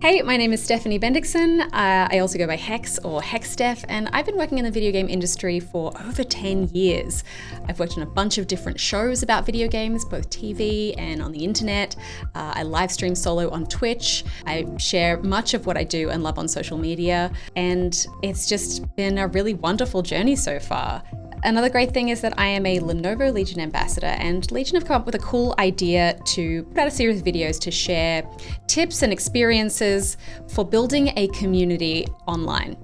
Hey, my name is Stephanie Bendixsen. I also go by Hex or Hexsteph, and I've been working in the video game industry for over 10 years. I've worked on a bunch of different shows about video games, both TV and on the internet. I live stream solo on Twitch. I share much of what I do and love on social media, and it's just been a really wonderful journey so far. Another great thing is that I am a Lenovo Legion ambassador, and Legion have come up with a cool idea to put out a series of videos to share tips and experiences for building a community online.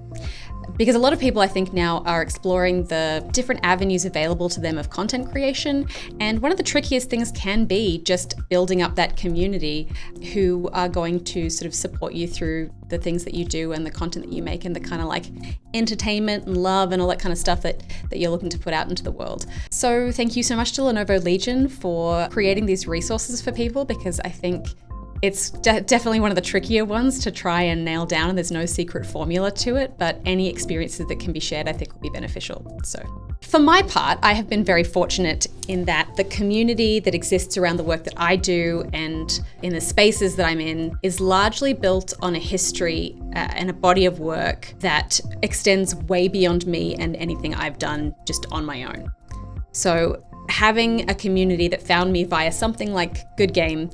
Because a lot of people, I think, now are exploring the different avenues available to them of content creation. And one of the trickiest things can be just building up that community who are going to sort of support you through the things that you do and the content that you make and the kind of like entertainment and love and all that kind of stuff that you're looking to put out into the world. So thank you so much to Lenovo Legion for creating these resources for people, because I think it's definitely one of the trickier ones to try and nail down, and there's no secret formula to it, but any experiences that can be shared I think will be beneficial. So for my part, I have been very fortunate in that the community that exists around the work that I do and in the spaces that I'm in is largely built on a history and a body of work that extends way beyond me and anything I've done just on my own. So having a community that found me via something like Good Game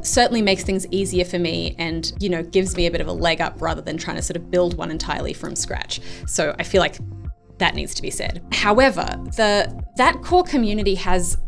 certainly makes things easier for me and, gives me a bit of a leg up rather than trying to sort of build one entirely from scratch. So I feel like that needs to be said. However, that core community has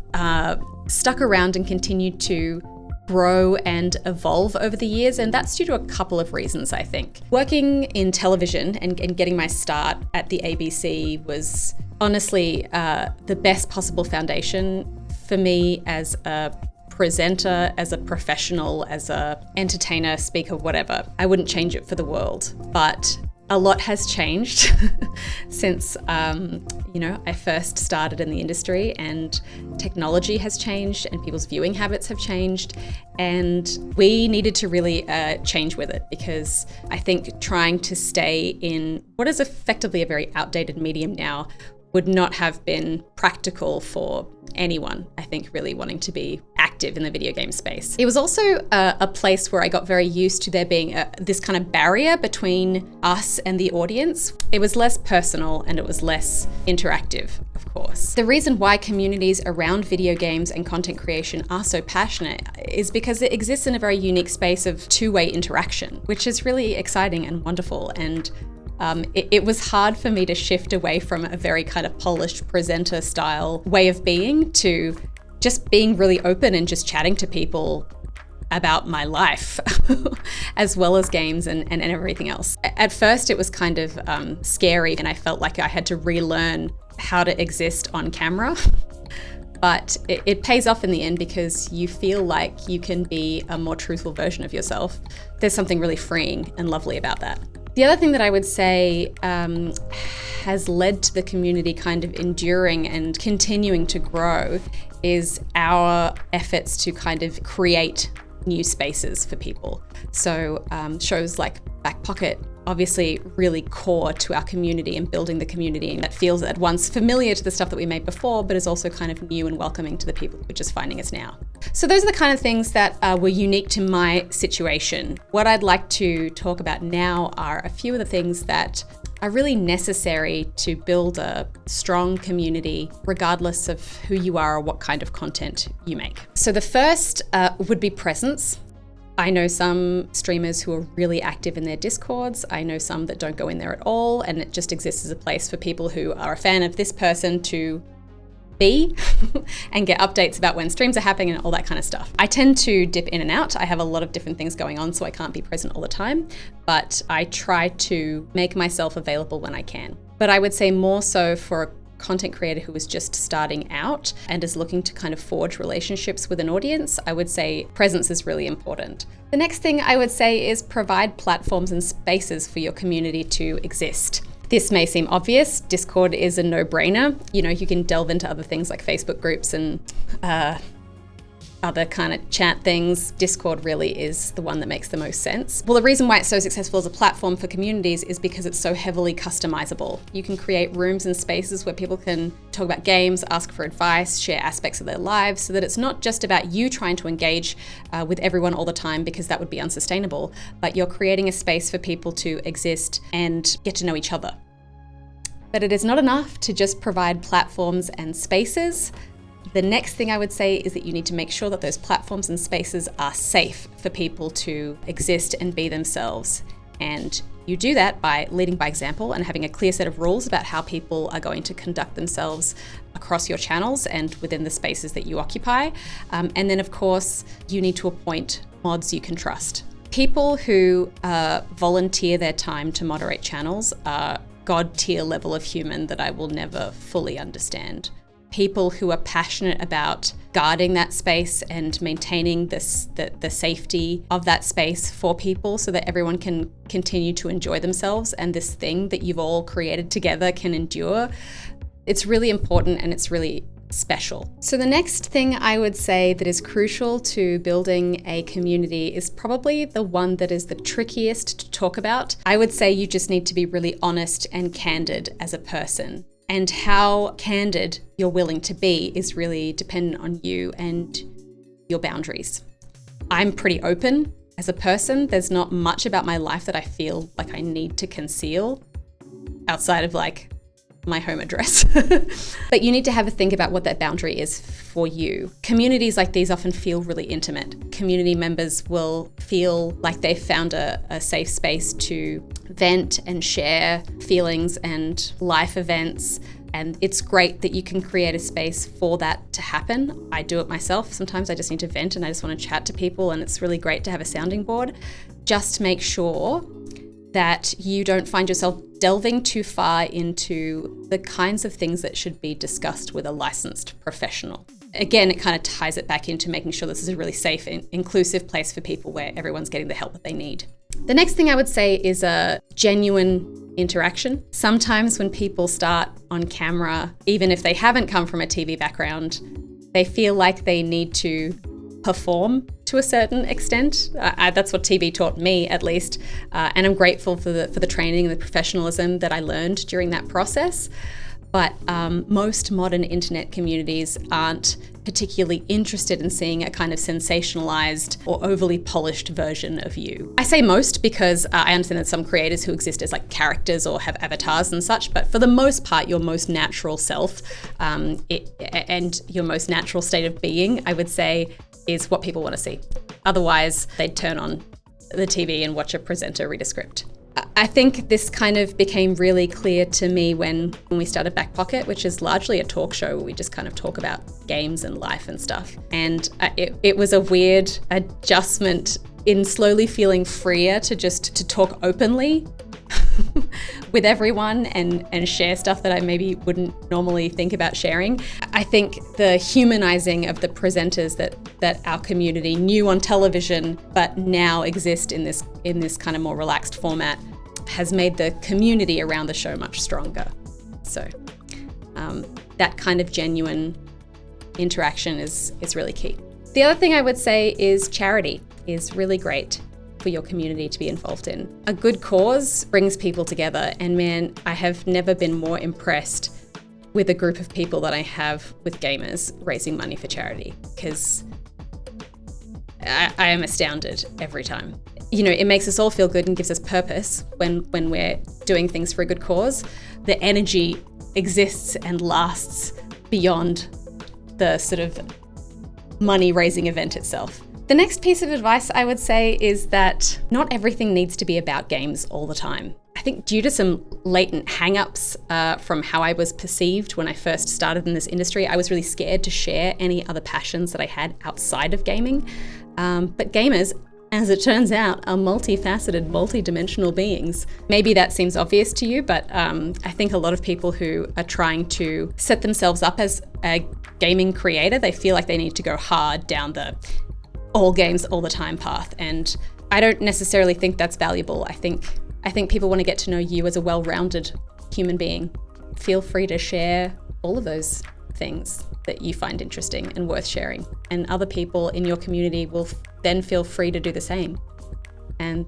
stuck around and continued to grow and evolve over the years, and that's due to a couple of reasons, I think. Working in television and getting my start at the ABC was honestly the best possible foundation for me as a presenter, as a professional, as a entertainer, speaker, whatever. I wouldn't change it for the world, but a lot has changed since I first started in the industry, and technology has changed and people's viewing habits have changed, and we needed to really change with it, because I think trying to stay in what is effectively a very outdated medium now would not have been practical for anyone, I think, really wanting to be active in the video game space. It was also a place where I got very used to there being this kind of barrier between us and the audience. It was less personal and it was less interactive, of course. The reason why communities around video games and content creation are so passionate is because it exists in a very unique space of two-way interaction, which is really exciting and wonderful. And it was hard for me to shift away from a very kind of polished presenter style way of being to just being really open and just chatting to people about my life as well as games and everything else. At first it was kind of scary, and I felt like I had to relearn how to exist on camera. But it pays off in the end, because you feel like you can be a more truthful version of yourself. There's something really freeing and lovely about that. The other thing that I would say has led to the community kind of enduring and continuing to grow is our efforts to kind of create new spaces for people. So shows like Back Pocket, obviously really core to our community and building the community, and that feels at once familiar to the stuff that we made before, but is also kind of new and welcoming to the people who are just finding us now. So those are the kind of things that were unique to my situation. What I'd like to talk about now are a few of the things that are really necessary to build a strong community, regardless of who you are or what kind of content you make. So the first would be presence. I know some streamers who are really active in their Discords. I know some that don't go in there at all, and it just exists as a place for people who are a fan of this person to be and get updates about when streams are happening and all that kind of stuff. I tend to dip in and out. I have a lot of different things going on, so I can't be present all the time, but I try to make myself available when I can. But I would say more so for a content creator who is just starting out and is looking to kind of forge relationships with an audience, I would say presence is really important. The next thing I would say is provide platforms and spaces for your community to exist. This may seem obvious. Discord is a no-brainer. You can delve into other things like Facebook groups and other kind of chat things, Discord really is the one that makes the most sense. Well, the reason why it's so successful as a platform for communities is because it's so heavily customizable. You can create rooms and spaces where people can talk about games, ask for advice, share aspects of their lives, so that it's not just about you trying to engage with everyone all the time, because that would be unsustainable, but you're creating a space for people to exist and get to know each other. But it is not enough to just provide platforms and spaces. The next thing I would say is that you need to make sure that those platforms and spaces are safe for people to exist and be themselves. And you do that by leading by example and having a clear set of rules about how people are going to conduct themselves across your channels and within the spaces that you occupy. And then, of course, you need to appoint mods you can trust. People who volunteer their time to moderate channels are God-tier level of human that I will never fully understand. People who are passionate about guarding that space and maintaining the safety of that space for people so that everyone can continue to enjoy themselves and this thing that you've all created together can endure. It's really important and it's really special. So the next thing I would say that is crucial to building a community is probably the one that is the trickiest to talk about. I would say you just need to be really honest and candid as a person. And how candid you're willing to be is really dependent on you and your boundaries. I'm pretty open as a person. There's not much about my life that I feel like I need to conceal outside of like my home address. But you need to have a think about what that boundary is for you. Communities like these often feel really intimate. Community members will feel like they've found a safe space to vent and share feelings and life events. And it's great that you can create a space for that to happen. I do it myself. Sometimes I just need to vent and I just want to chat to people, and it's really great to have a sounding board. Just make sure that you don't find yourself delving too far into the kinds of things that should be discussed with a licensed professional. Again, it kind of ties it back into making sure this is a really safe and inclusive place for people where everyone's getting the help that they need. The next thing I would say is a genuine interaction. Sometimes when people start on camera, even if they haven't come from a TV background, they feel like they need to perform to a certain extent. That's what TV taught me, at least, and I'm grateful for the training and the professionalism that I learned during that process. But most modern internet communities aren't particularly interested in seeing a kind of sensationalized or overly polished version of you. I say most because I understand that some creators who exist as like characters or have avatars and such, but for the most part, your most natural self and your most natural state of being, I would say, is what people want to see. Otherwise, they'd turn on the TV and watch a presenter read a script. I think this kind of became really clear to me when we started Back Pocket, which is largely a talk show where we just kind of talk about games and life and stuff. And it was a weird adjustment in slowly feeling freer to talk openly with everyone and share stuff that I maybe wouldn't normally think about sharing. I think the humanizing of the presenters that our community knew on television but now exist in this kind of more relaxed format has made the community around the show much stronger. So that kind of genuine interaction is really key. The other thing I would say is charity is really great for your community to be involved in. A good cause brings people together, and man, I have never been more impressed with a group of people that I have with gamers raising money for charity, because I am astounded every time. You know, it makes us all feel good and gives us purpose when we're doing things for a good cause. The energy exists and lasts beyond the sort of money-raising event itself. The next piece of advice I would say is that not everything needs to be about games all the time. I think due to some latent hang-ups from how I was perceived when I first started in this industry, I was really scared to share any other passions that I had outside of gaming. But gamers, as it turns out, are multifaceted, multi-dimensional beings. Maybe that seems obvious to you, but I think a lot of people who are trying to set themselves up as a gaming creator, they feel like they need to go hard down the all games all the time path. And I don't necessarily think that's valuable. I think people want to get to know you as a well-rounded human being. Feel free to share all of those things. that you find interesting and worth sharing. And other people in your community will then feel free to do the same. And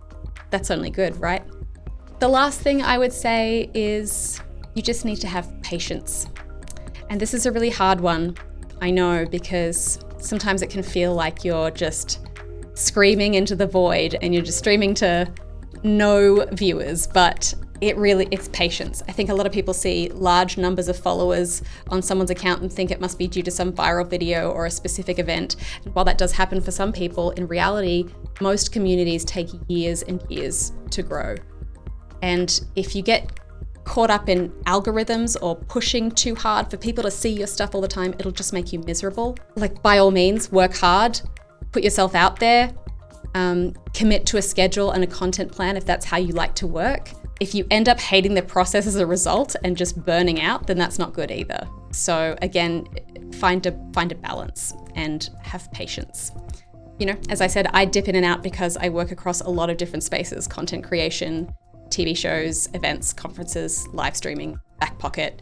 that's only good, right? The last thing I would say is you just need to have patience. And this is a really hard one, I know, because sometimes it can feel like you're just screaming into the void and you're just streaming to no viewers, but it's patience. I think a lot of people see large numbers of followers on someone's account and think it must be due to some viral video or a specific event. And while that does happen for some people, in reality, most communities take years and years to grow. And if you get caught up in algorithms or pushing too hard for people to see your stuff all the time, it'll just make you miserable. Like, by all means, work hard, put yourself out there, commit to a schedule and a content plan if that's how you like to work. If you end up hating the process as a result and just burning out, then that's not good either. So again, find a balance and have patience. You know, as I said, I dip in and out because I work across a lot of different spaces: content creation, TV shows, events, conferences, live streaming, back pocket.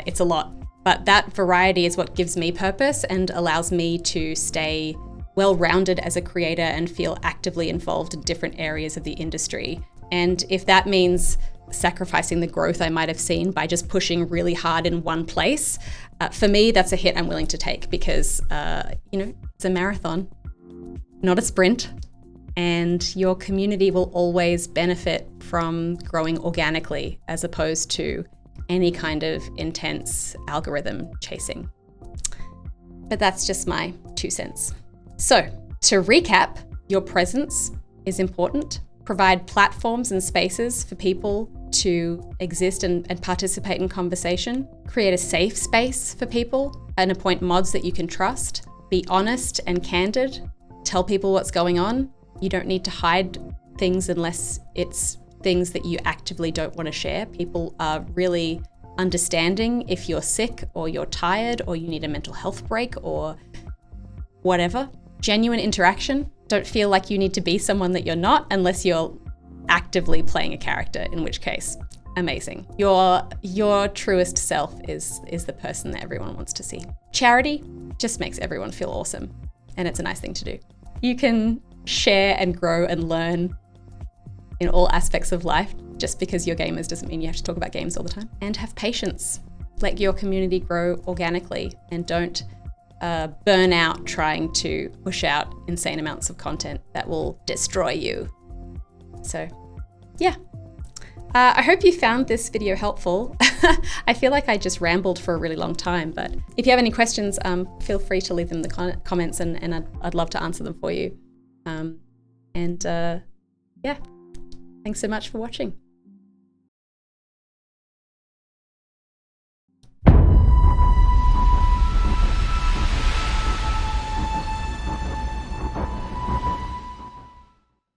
It's a lot, but that variety is what gives me purpose and allows me to stay well-rounded as a creator and feel actively involved in different areas of the industry. And if that means sacrificing the growth I might have seen by just pushing really hard in one place, for me, that's a hit I'm willing to take because, it's a marathon, not a sprint. And your community will always benefit from growing organically as opposed to any kind of intense algorithm chasing. But that's just my 2 cents. So, to recap, your presence is important. Provide platforms and spaces for people to exist and participate in conversation. Create a safe space for people and appoint mods that you can trust. Be honest and candid. Tell people what's going on. You don't need to hide things unless it's things that you actively don't want to share. People are really understanding if you're sick or you're tired or you need a mental health break or whatever. Genuine interaction. Don't feel like you need to be someone that you're not unless you're actively playing a character, in which case, amazing. Your truest self is the person that everyone wants to see. Charity just makes everyone feel awesome, and it's a nice thing to do. You can share and grow and learn in all aspects of life. Just because you're gamers doesn't mean you have to talk about games all the time. And have patience. Let your community grow organically and don't burn out trying to push out insane amounts of content that will destroy you. So, yeah. I hope you found this video helpful. I feel like I just rambled for a really long time, but if you have any questions, feel free to leave them in the comments and I'd love to answer them for you. Yeah, thanks so much for watching.